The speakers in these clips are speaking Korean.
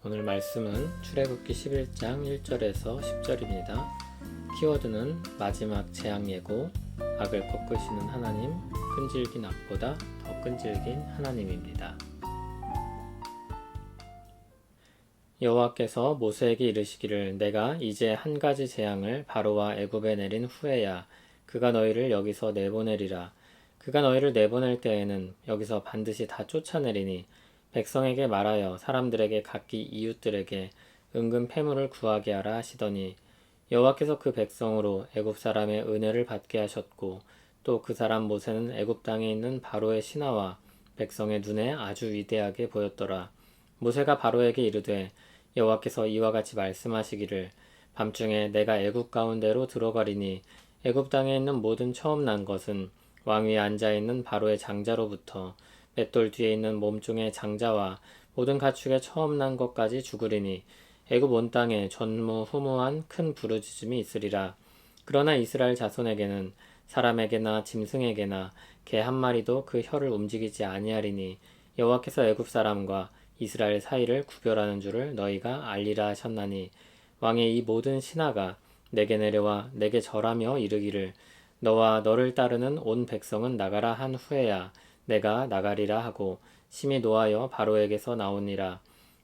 오늘 말씀은 출애굽기 11장 1절에서 10절입니다. 키워드는 마지막 재앙 예고, 악을 꺾으시는 하나님, 끈질긴 악보다 더 끈질긴 하나님입니다. 여호와께서 모세에게 이르시기를 내가 이제 한 가지 재앙을 바로와 애굽에 내린 후에야 그가 너희를 여기서 내보내리라. 그가 너희를 내보낼 때에는 여기서 반드시 다 쫓아내리니 백성에게 말하여 사람들에게 각기 이웃들에게 은근 패물을 구하게 하라 하시더니 여호와께서 그 백성으로 애굽 사람의 은혜를 받게 하셨고 또 그 사람 모세는 애굽 땅에 있는 바로의 신하와 백성의 눈에 아주 위대하게 보였더라. 모세가 바로에게 이르되 여호와께서 이와 같이 말씀하시기를 밤중에 내가 애굽 가운데로 들어가리니 애굽 땅에 있는 모든 처음 난 것은 왕 위에 앉아 있는 바로의 장자로부터 맷돌 뒤에 있는 몸종의 장자와 모든 가축의 처음 난 것까지 죽으리니 애굽 온 땅에 전무후무한 큰 부르짖음이 있으리라. 그러나 이스라엘 자손에게는 사람에게나 짐승에게나 개 한 마리도 그 혀를 움직이지 아니하리니 여호와께서 애굽 사람과 이스라엘 사이를 구별하는 줄을 너희가 알리라 하셨나니 왕의 이 모든 신하가 내게 내려와 내게 절하며 이르기를 너와 너를 따르는 온 백성은 나가라 한 후에야 내가 나가리라 하고 심히 노하여 바로에게서 나오니라.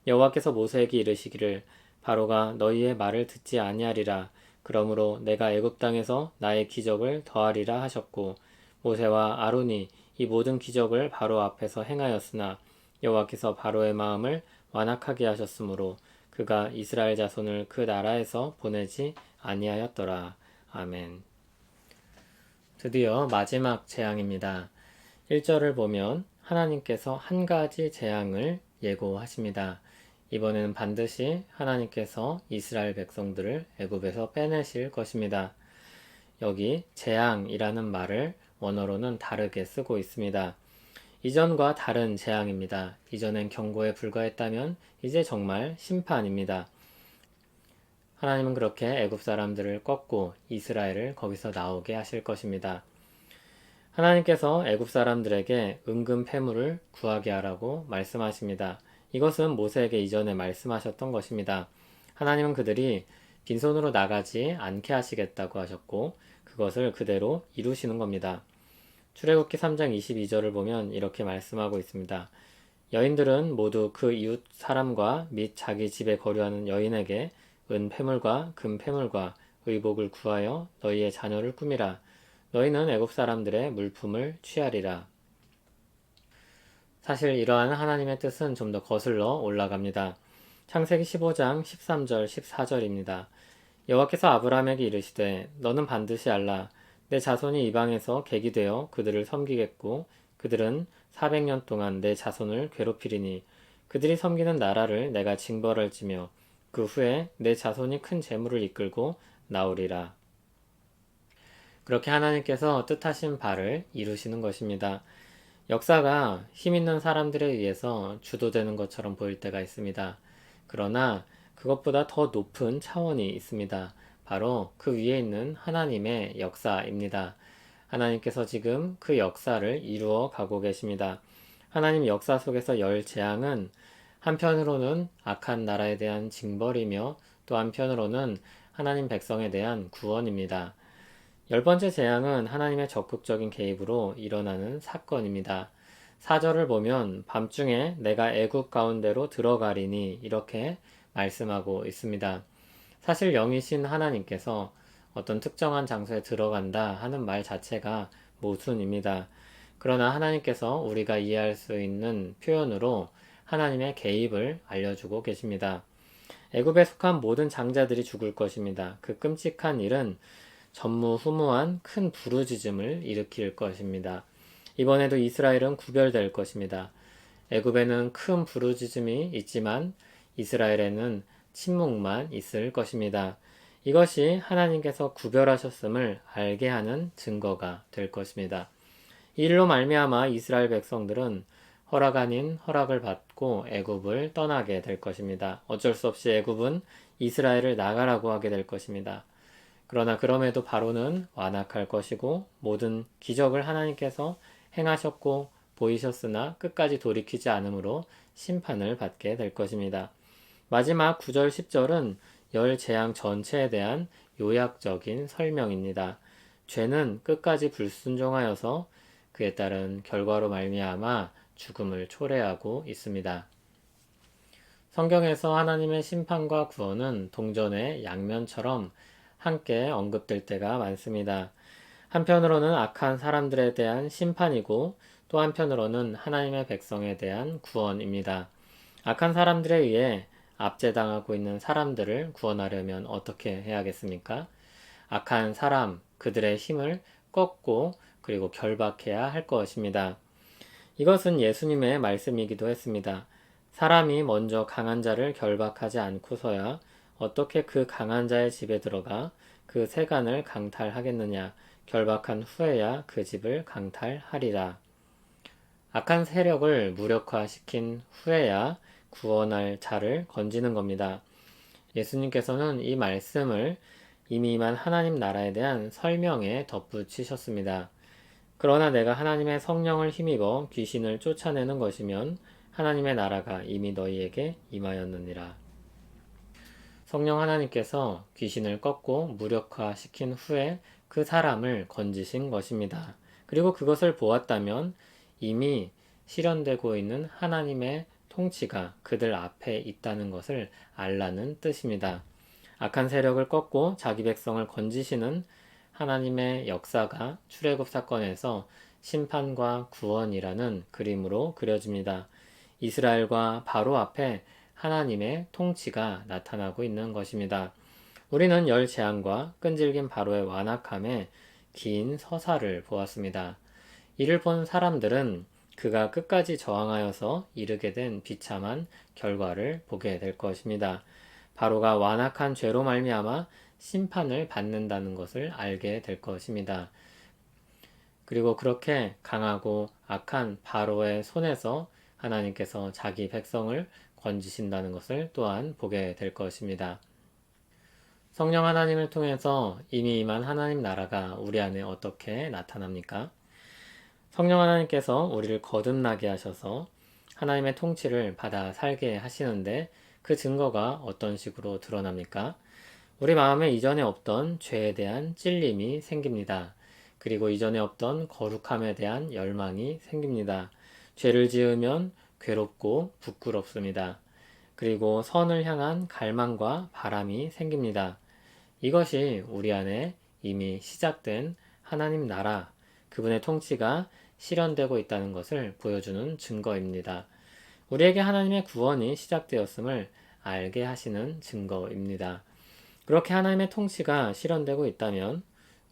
여호와께서 모세에게 이르시기를 바로가 너희의 말을 듣지 아니하리라. 그러므로 내가 애굽 땅에서 나의 기적을 더하리라 하셨고 모세와 아론이 이 모든 기적을 바로 앞에서 행하였으나 여호와께서 바로의 마음을 완악하게 하셨으므로 그가 이스라엘 자손을 그 나라에서 보내지 아니하였더라. 아멘. 드디어 마지막 재앙입니다. 1절을 보면 하나님께서 한 가지 재앙을 예고하십니다. 이번에는 반드시 하나님께서 이스라엘 백성들을 애굽에서 빼내실 것입니다. 여기 재앙이라는 말을 원어로는 다르게 쓰고 있습니다. 이전과 다른 재앙입니다. 이전엔 경고에 불과했다면 이제 정말 심판입니다. 하나님은 그렇게 애굽 사람들을 꺾고 이스라엘을 거기서 나오게 하실 것입니다. 하나님께서 애굽 사람들에게 은근 패물을 구하게 하라고 말씀하십니다. 이것은 모세에게 이전에 말씀하셨던 것입니다. 하나님은 그들이 빈손으로 나가지 않게 하시겠다고 하셨고 그것을 그대로 이루시는 겁니다. 출애굽기 3장 22절을 보면 이렇게 말씀하고 있습니다. 여인들은 모두 그 이웃 사람과 및 자기 집에 거류하는 여인에게 은 패물과 금 패물과 의복을 구하여 너희의 자녀를 꾸미라. 너희는 애굽 사람들의 물품을 취하리라. 사실 이러한 하나님의 뜻은 좀 더 거슬러 올라갑니다. 창세기 15장 13절 14절입니다. 여호와께서 아브라함에게 이르시되 너는 반드시 알라. 내 자손이 이방에서 객이 되어 그들을 섬기겠고 그들은 400년 동안 내 자손을 괴롭히리니 그들이 섬기는 나라를 내가 징벌할지며 그 후에 내 자손이 큰 재물을 이끌고 나오리라. 그렇게 하나님께서 뜻하신 바를 이루시는 것입니다. 역사가 힘있는 사람들에 의해서 주도되는 것처럼 보일 때가 있습니다. 그러나 그것보다 더 높은 차원이 있습니다. 바로 그 위에 있는 하나님의 역사입니다. 하나님께서 지금 그 역사를 이루어 가고 계십니다. 하나님 역사 속에서 열 재앙은 한편으로는 악한 나라에 대한 징벌이며 또 한편으로는 하나님 백성에 대한 구원입니다. 10번째 재앙은 하나님의 적극적인 개입으로 일어나는 사건입니다. 4절을 보면 밤중에 내가 애굽 가운데로 들어가리니 이렇게 말씀하고 있습니다. 사실 영이신 하나님께서 어떤 특정한 장소에 들어간다 하는 말 자체가 모순입니다. 그러나 하나님께서 우리가 이해할 수 있는 표현으로 하나님의 개입을 알려주고 계십니다. 애굽에 속한 모든 장자들이 죽을 것입니다. 그 끔찍한 일은 전무후무한 큰 부르짖음을 일으킬 것입니다. 이번에도 이스라엘은 구별될 것입니다. 애굽에는 큰 부르짖음이 있지만 이스라엘에는 침묵만 있을 것입니다. 이것이 하나님께서 구별하셨음을 알게 하는 증거가 될 것입니다. 이 일로 말미암아 이스라엘 백성들은 허락 아닌 허락을 받고 애굽을 떠나게 될 것입니다. 어쩔 수 없이 애굽은 이스라엘을 나가라고 하게 될 것입니다. 그러나 그럼에도 바로는 완악할 것이고 모든 기적을 하나님께서 행하셨고 보이셨으나 끝까지 돌이키지 않으므로 심판을 받게 될 것입니다. 마지막 9절, 10절은 열 재앙 전체에 대한 요약적인 설명입니다. 죄는 끝까지 불순종하여서 그에 따른 결과로 말미암아 죽음을 초래하고 있습니다. 성경에서 하나님의 심판과 구원은 동전의 양면처럼 함께 언급될 때가 많습니다. 한편으로는 악한 사람들에 대한 심판이고 또 한편으로는 하나님의 백성에 대한 구원입니다. 악한 사람들에 의해 압제당하고 있는 사람들을 구원하려면 어떻게 해야겠습니까? 악한 사람, 그들의 힘을 꺾고 그리고 결박해야 할 것입니다. 이것은 예수님의 말씀이기도 했습니다. 사람이 먼저 강한 자를 결박하지 않고서야 어떻게 그 강한 자의 집에 들어가 그 세간을 강탈하겠느냐. 결박한 후에야 그 집을 강탈하리라. 악한 세력을 무력화시킨 후에야 구원할 자를 건지는 겁니다. 예수님께서는 이 말씀을 이미 임한 하나님 나라에 대한 설명에 덧붙이셨습니다. 그러나 내가 하나님의 성령을 힘입어 귀신을 쫓아내는 것이면 하나님의 나라가 이미 너희에게 임하였느니라. 성령 하나님께서 귀신을 꺾고 무력화시킨 후에 그 사람을 건지신 것입니다. 그리고 그것을 보았다면 이미 실현되고 있는 하나님의 통치가 그들 앞에 있다는 것을 알라는 뜻입니다. 악한 세력을 꺾고 자기 백성을 건지시는 하나님의 역사가 출애굽 사건에서 심판과 구원이라는 그림으로 그려집니다. 이스라엘과 바로 앞에 하나님의 통치가 나타나고 있는 것입니다. 우리는 열 재앙과 끈질긴 바로의 완악함에 긴 서사를 보았습니다. 이를 본 사람들은 그가 끝까지 저항하여서 이르게 된 비참한 결과를 보게 될 것입니다. 바로가 완악한 죄로 말미암아 심판을 받는다는 것을 알게 될 것입니다. 그리고 그렇게 강하고 악한 바로의 손에서 하나님께서 자기 백성을 건지신다는 것을 또한 보게 될 것입니다. 성령 하나님을 통해서 이미 임한 하나님 나라가 우리 안에 어떻게 나타납니까? 성령 하나님께서 우리를 거듭나게 하셔서 하나님의 통치를 받아 살게 하시는데 그 증거가 어떤 식으로 드러납니까? 우리 마음에 이전에 없던 죄에 대한 찔림이 생깁니다. 그리고 이전에 없던 거룩함에 대한 열망이 생깁니다. 죄를 지으면 괴롭고 부끄럽습니다. 그리고 선을 향한 갈망과 바람이 생깁니다. 이것이 우리 안에 이미 시작된 하나님 나라, 그분의 통치가 실현되고 있다는 것을 보여주는 증거입니다. 우리에게 하나님의 구원이 시작되었음을 알게 하시는 증거입니다. 그렇게 하나님의 통치가 실현되고 있다면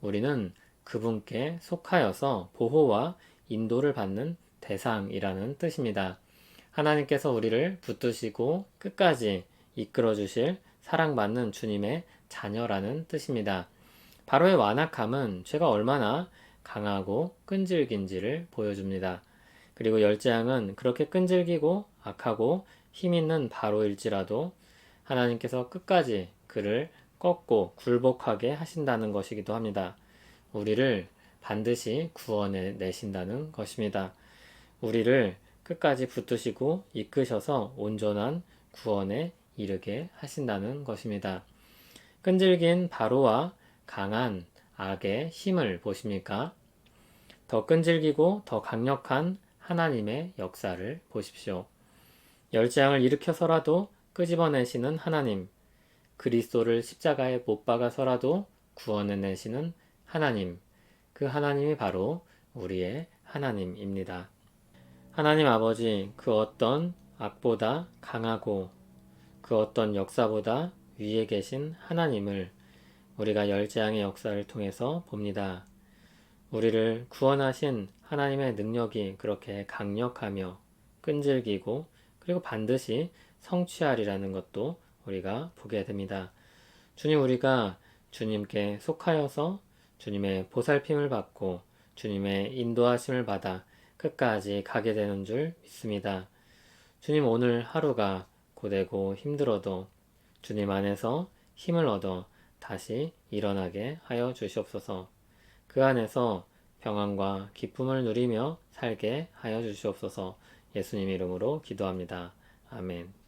우리는 그분께 속하여서 보호와 인도를 받는 대상이라는 뜻입니다. 하나님께서 우리를 붙드시고 끝까지 이끌어 주실 사랑받는 주님의 자녀라는 뜻입니다. 바로의 완악함은 죄가 얼마나 강하고 끈질긴지를 보여줍니다. 그리고 열재앙은 그렇게 끈질기고 악하고 힘있는 바로일지라도 하나님께서 끝까지 그를 꺾고 굴복하게 하신다는 것이기도 합니다. 우리를 반드시 구원해 내신다는 것입니다. 우리를 끝까지 붙드시고 이끄셔서 온전한 구원에 이르게 하신다는 것입니다. 끈질긴 바로와 강한 악의 힘을 보십니까? 더 끈질기고 더 강력한 하나님의 역사를 보십시오. 열재앙을 일으켜서라도 끄집어내시는 하나님, 그리스도를 십자가에 못 박아서라도 구원해내시는 하나님, 그 하나님이 바로 우리의 하나님입니다. 하나님 아버지, 그 어떤 악보다 강하고 그 어떤 역사보다 위에 계신 하나님을 우리가 열재앙의 역사를 통해서 봅니다. 우리를 구원하신 하나님의 능력이 그렇게 강력하며 끈질기고 그리고 반드시 성취하리라는 것도 우리가 보게 됩니다. 주님, 우리가 주님께 속하여서 주님의 보살핌을 받고 주님의 인도하심을 받아 끝까지 가게 되는 줄 믿습니다. 주님, 오늘 하루가 고되고 힘들어도 주님 안에서 힘을 얻어 다시 일어나게 하여 주시옵소서. 그 안에서 평안과 기쁨을 누리며 살게 하여 주시옵소서. 예수님 이름으로 기도합니다. 아멘.